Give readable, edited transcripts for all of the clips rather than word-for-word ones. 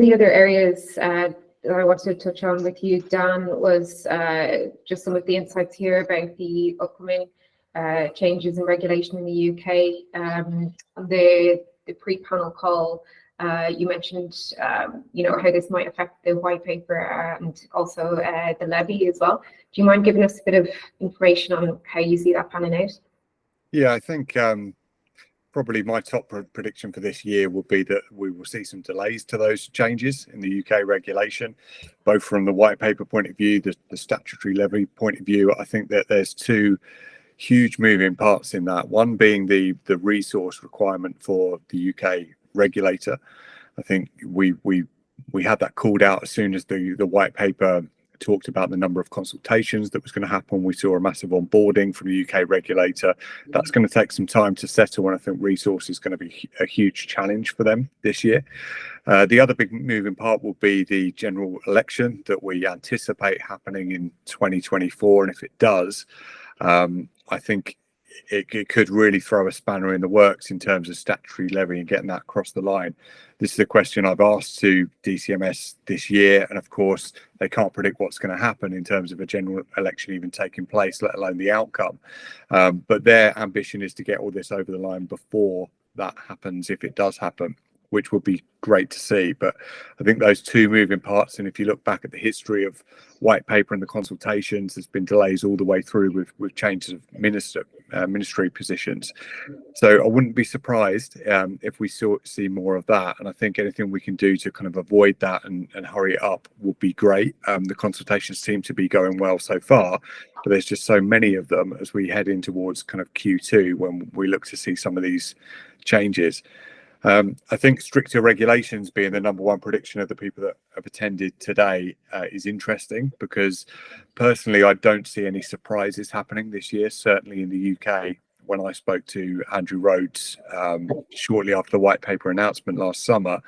The other areas that I wanted to touch on with you, Dan, was just some of the insights here about the upcoming changes in regulation in the UK. On the pre-panel call, you mentioned, how this might affect the white paper and also the levy as well. Do you mind giving us a bit of information on how you see that panning out? Yeah, I think probably my top prediction for this year will be that we will see some delays to those changes in the UK regulation, both from the white paper point of view, the statutory levy point of view. I think that there's two huge moving parts in that. One being the resource requirement for the UK regulator. I think we had that called out as soon as the white paper talked about the number of consultations that was going to happen. We saw a massive onboarding from the UK regulator. That's going to take some time to settle, and I think resource is going to be a huge challenge for them this year. The other big moving part will be the general election that we anticipate happening in 2024, and if it does, I think it could really throw a spanner in the works in terms of statutory levy and getting that across the line. This is a question I've asked to DCMS this year, and of course they can't predict what's going to happen in terms of a general election even taking place, let alone the outcome. But their ambition is to get all this over the line before that happens, if it does happen, which would be great to see. But I think those two moving parts, and if you look back at the history of white paper and the consultations, there's been delays all the way through with changes of ministry positions. So I wouldn't be surprised if we see more of that. And I think anything we can do to kind of avoid that and hurry it up would be great. The consultations seem to be going well so far, but there's just so many of them as we head in towards kind of Q2 when we look to see some of these changes. I think stricter regulations being the number one prediction of the people that have attended today is interesting, because personally I don't see any surprises happening this year, certainly in the UK. When I spoke to Andrew Rhodes shortly after the white paper announcement last summer,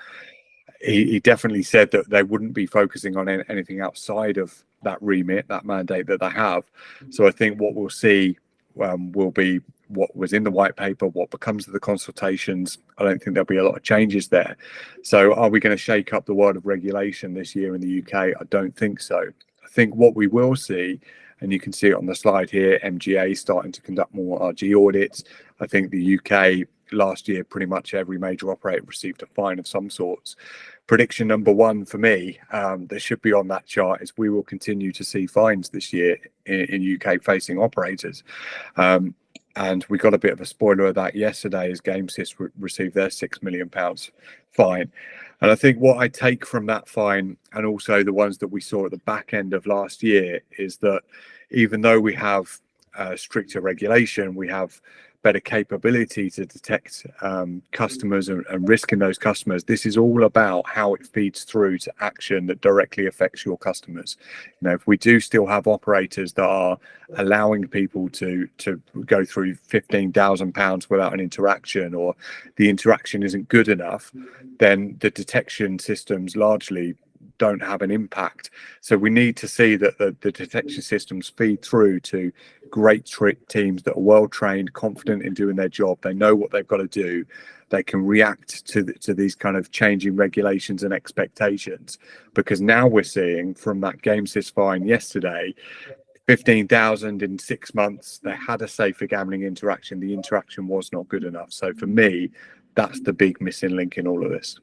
he definitely said that they wouldn't be focusing on anything outside of that remit, that mandate that they have. So I think what we'll see will be what was in the white paper, what becomes of the consultations. I don't think there'll be a lot of changes there. So are we going to shake up the world of regulation this year in the UK? I don't think so. I think what we will see, and you can see it on the slide here, MGA starting to conduct more RG audits. I think the UK last year, pretty much every major operator received a fine of some sorts. Prediction number one for me, that should be on that chart, is we will continue to see fines this year in UK facing operators. And we got a bit of a spoiler of that yesterday as GameSys received their £6 million fine. And I think what I take from that fine, and also the ones that we saw at the back end of last year, is that even though we have stricter regulation, we have better capability to detect customers and risk in those customers. This is all about how it feeds through to action that directly affects your customers. You know, if we do still have operators that are allowing people to go through £15,000 without an interaction, or the interaction isn't good enough, then the detection systems largely don't have an impact. So we need to see that the detection systems feed through to great teams that are well trained, confident in doing their job. They know what they've got to do. They can react to these kind of changing regulations and expectations. Because now we're seeing from that GameSys fine yesterday, 15,000 in 6 months. They had a safer gambling interaction. The interaction was not good enough. So for me, that's the big missing link in all of this.